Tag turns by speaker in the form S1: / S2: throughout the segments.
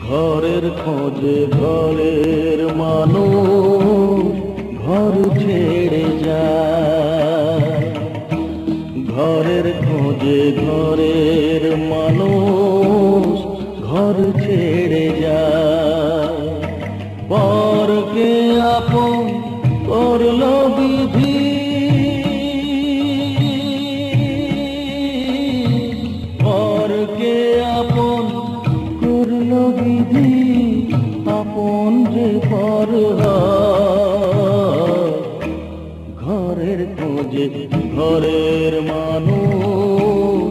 S1: ঘরের খোঁজে ঘরের মানুষ ঘর ছেড়ে যায়, ঘরের খোঁজে ঘরের মানুষ ঘর ছেড়ে যায়। পরকে আপন করলো বিধি, পরকে আপন করলো বিধি, আপন যে পর হয়। ঘরের খোঁজে ঘরের মানুষ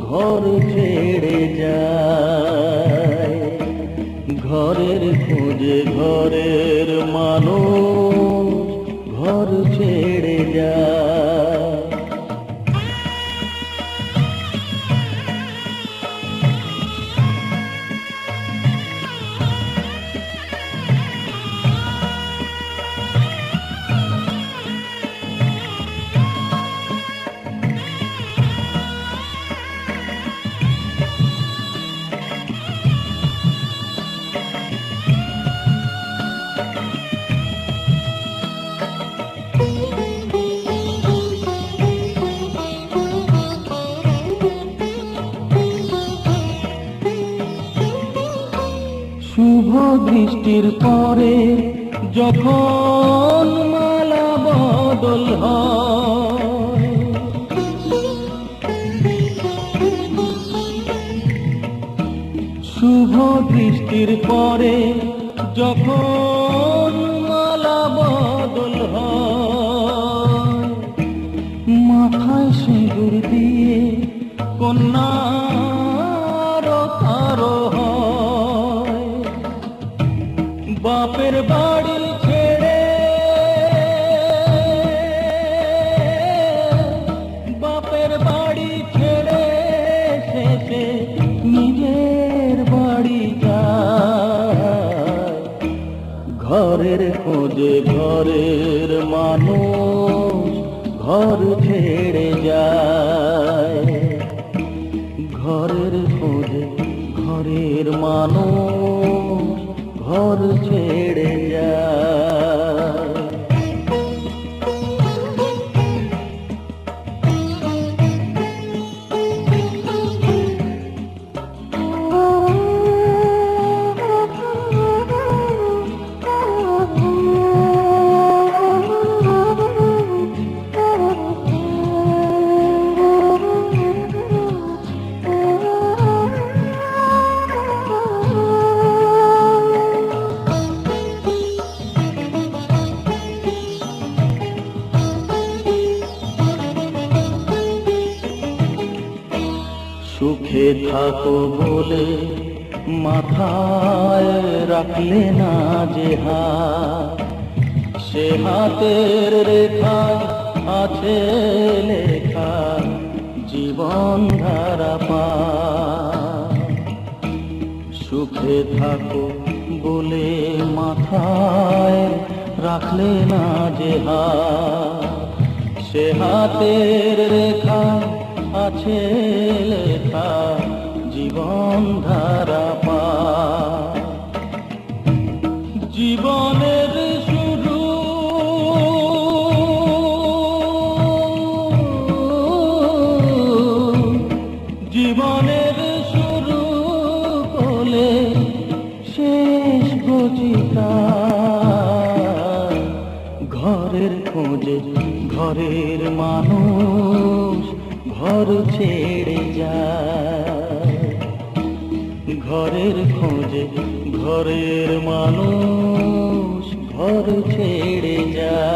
S1: ঘর ছেড়ে যায়, ঘরের খোঁজে ঘরের মানুষ ঘর ছেড়ে যায়। শুভ দৃষ্টির পরে যখন মালা বদল হয়, শুভ দৃষ্টির পরে যখন মালা বদল হয়, মাথায় সিঁদুর দিয়ে কন্যার তারো হয়। বাপের বাড়ি ছেড়ে, বাপের বাড়ি ছেড়ে শেষে নিজের বাড়ি যায়। ঘরের খোঁজে ঘরের মানুষ ঘর ছেড়ে যায়, ঘরের খোঁজে ঘরের মানুষ ঘর ছেড়ে যায়। সুখে থাকো বলে মাথায় রাখলে না যে হাত, সে হাতের রেখায় আছে লেখা জীবন ধারা পার। সুখে থাকো বলে মাথায় রাখলে না যে হাত, সে হাতের রেখায় আছে লেখা জীবন ধারা পার। জীবনের শুরু জীবনের শুরু বলে শেষ গচিতা, ঘরের খোঁজে ঘরের মানুষ ঘর ছেড়ে যায়, ঘরের খোঁজে ঘরের মানুষ ঘর ছেড়ে যায়।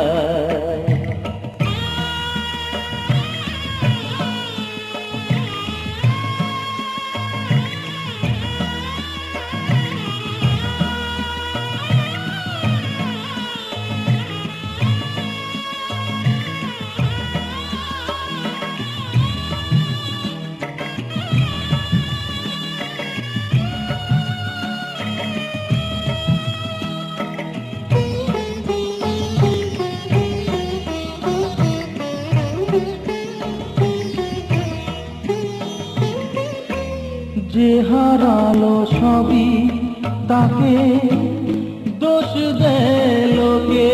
S1: যে হারালো সবই তাকে দোষ দেয় লোকে,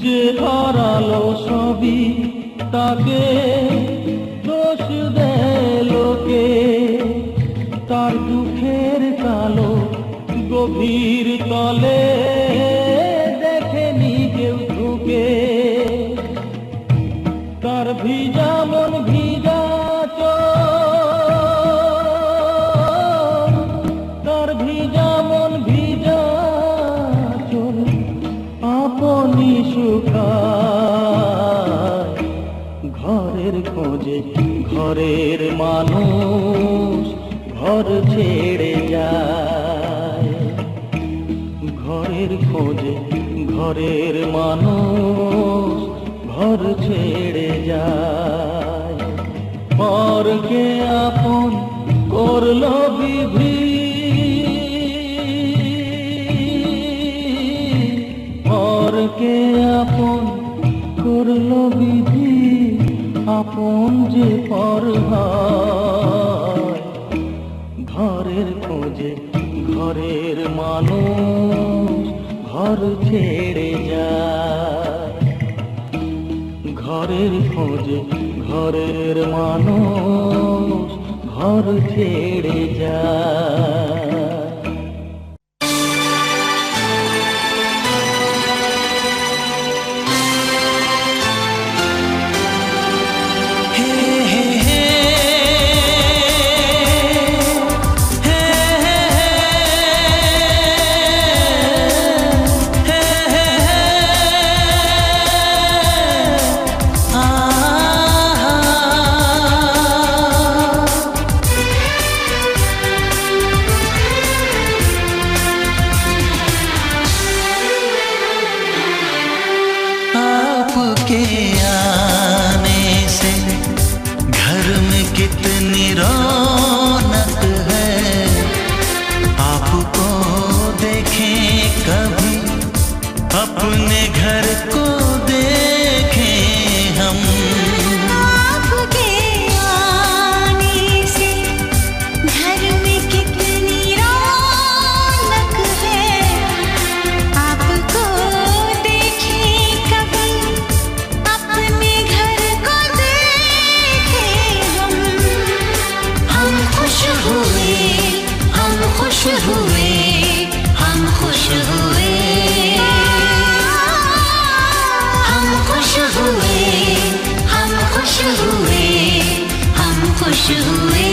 S1: যে হারালো সবই তাকে দোষ দেয় লোকে, তার দুঃখের কালো গভীর তলে দেখেনি কেউ ঢুকে, তার ভিজা মন ভিজা চোখ, তার ভিজা মন ভিজা চোখ আপনি শুকায়। ঘরের খোঁজে ঘরের মানুষ ঘর ছেড়ে যায়, ঘরের খোঁজে ঘরের মানুষ ঘর ছেড়ে যায়। পরকে আপন করলো বিধি, পরকে আপন করলো বিধি, আপন যে পর হয়। ঘরের খোঁজে ঘরের মানুষ ঘর ছেড়ে যায়, ঘরের খোঁজে ঘরের মানুষ ঘর ছেড়ে যায়।
S2: अपने घर को देखें हम।
S3: आपके आने से घर में कितनी रौनक है, आपको देखें कभी अपने घर को देखें हम खुश हुए, हम खुश हुए, हम खुश हुए, हम खुश हुए, हम खुश हुए, हम खुश हुए।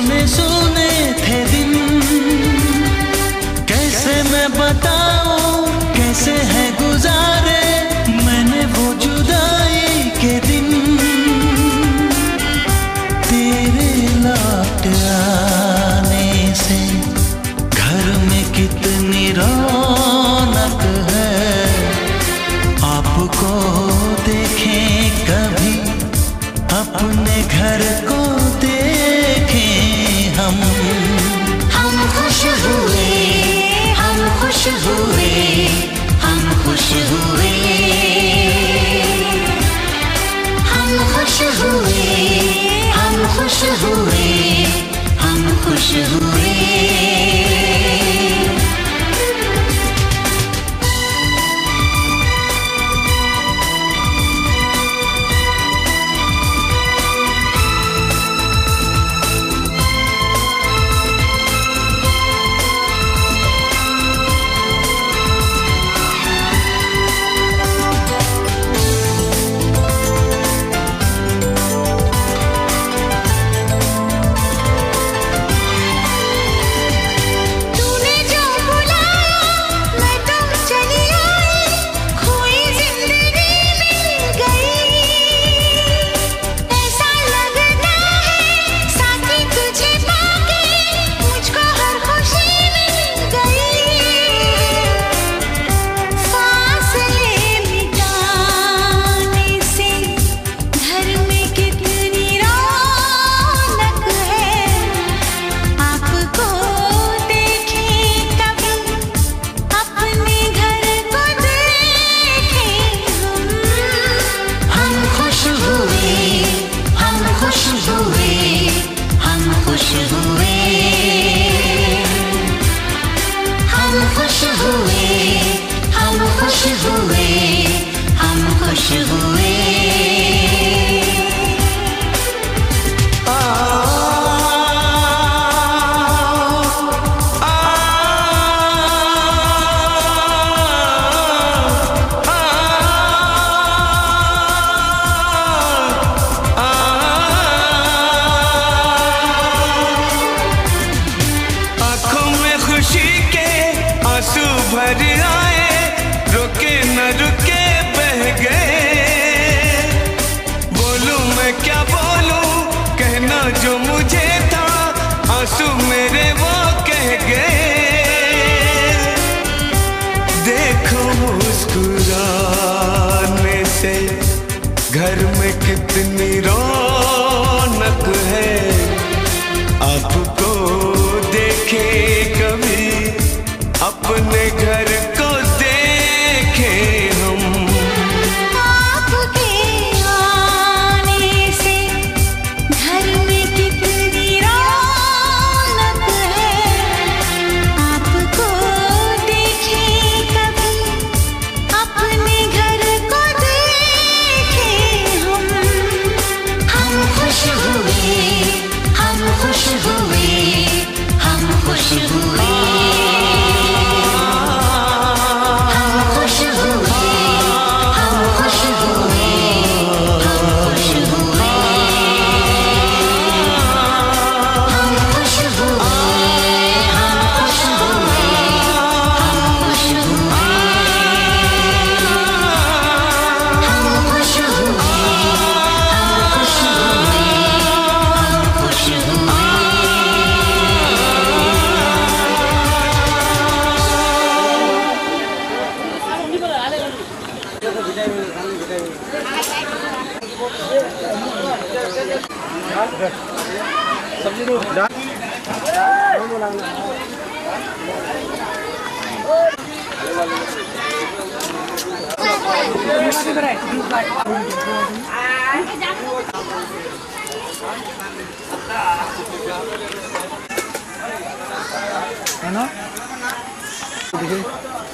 S2: सुने सुने थे दिन, कैसे मैं बताऊं कैसे है गुजारे मैंने वो जुदाई के दिन। तेरे लौट आने से घर में कितनी रौनक है, आपको देखें कभी अपने घर को देखें हम
S3: खुश हुए, हम खुश हुए, हम खुश हुए, हम खुश हुए, हम खुश हुए, हम खुश हुए।
S4: जो मुझे था आंसू मेरे वो कह गए। देखो मुस्कुराने से घर में कितनी रौनक है, आपको देखे कभी अपने घर को देखे हम।
S5: सब्जी दो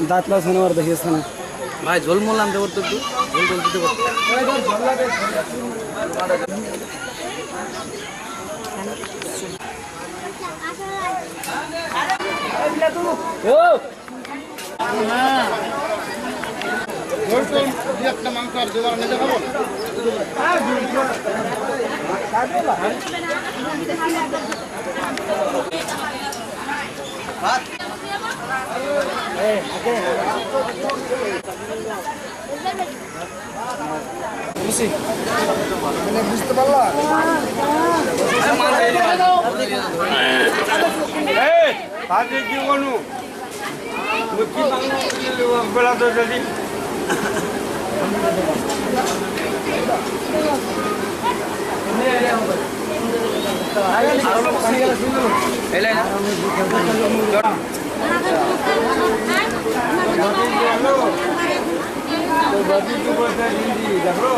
S5: दातला सणवार दही असताना भाई झोल मोल आमच्या वरतो तू झोल झोल तिथे একটা মাংস আর দুবার নিতে খাবো। বুঝতে পারলা
S6: আজকে কি বলু কি বেলা তো যদি দেখো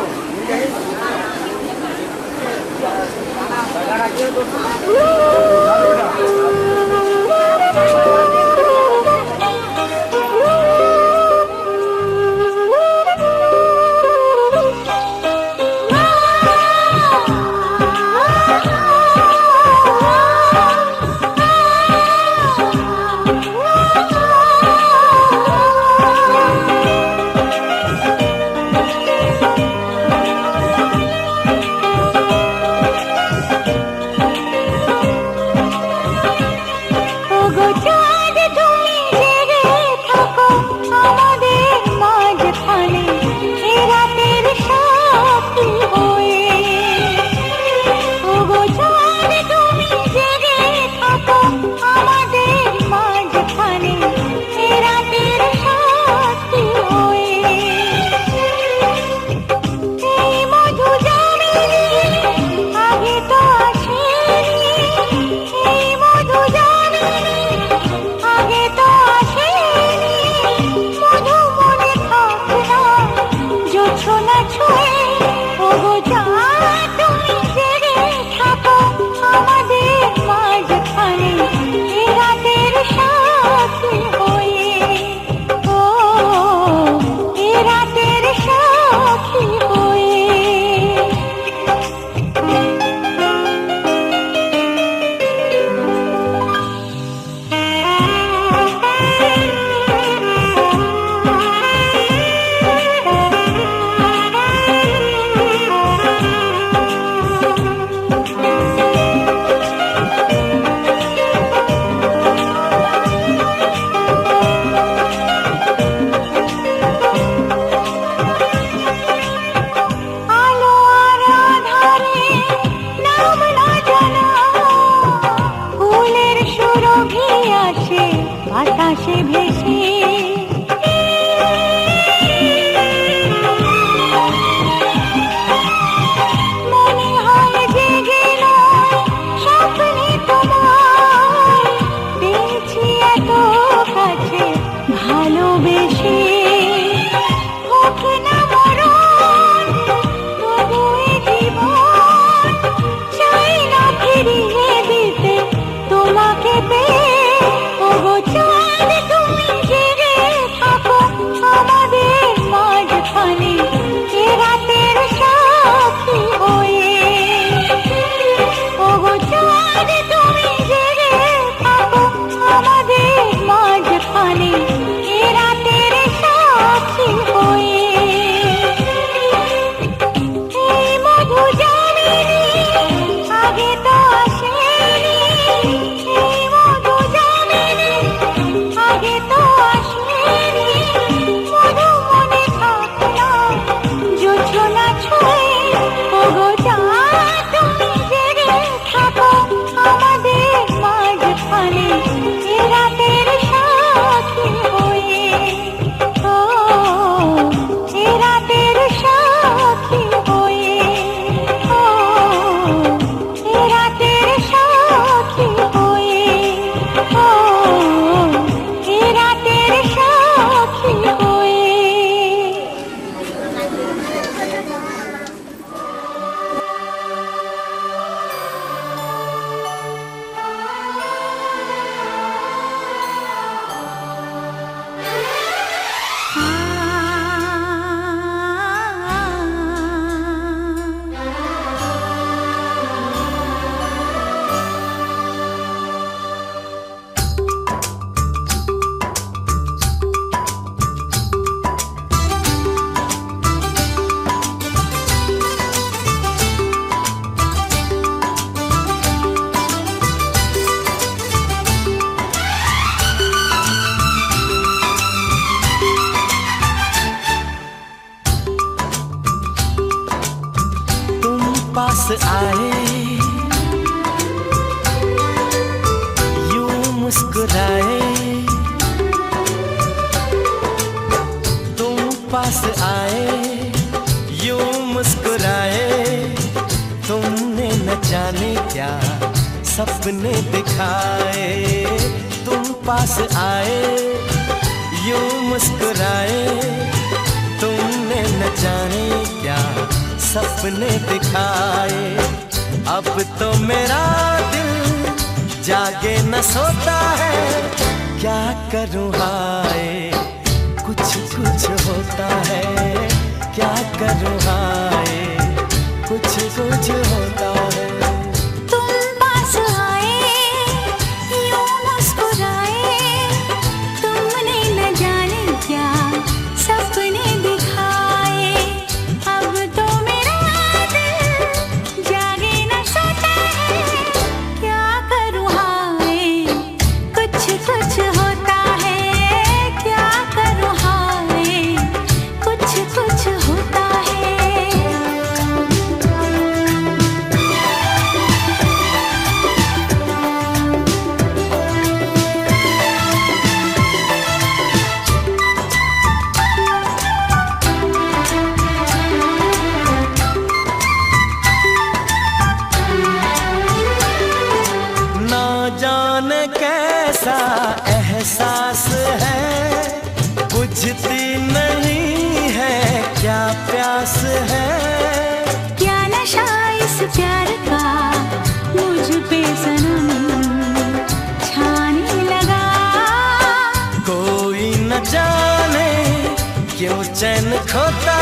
S2: पास आए, यूं मुस्कुराए, तुम पास आए, यूं मुस्कुराए, तुमने न जाने क्या सपने दिखाए। तुम पास आए, यूं मुस्कुराए, तुमने न जाने क्या सपने दिखाए। अब तो मेरा दिल जागे न सोता है, क्या करूँ हाय कुछ कुछ होता है, क्या करूँ हाय कुछ कुछ होता है।
S3: तुम पास आए, यूं मुस्कुराए, तुमने न जाने क्या सपने दिखाए। अब तो मेरा दिल जागे न सोता है, क्या करूँ हाय कुछ कुछ होता है, क्या करूँ हाय कुछ कुछ होता है।
S2: ना जाने कैसा एहसास है, बुझती नहीं है क्या प्यास है।
S3: क्या नशा इस प्यार का मुझ पे सनम छाने लगा।
S2: कोई न जाने क्यों चैन खोता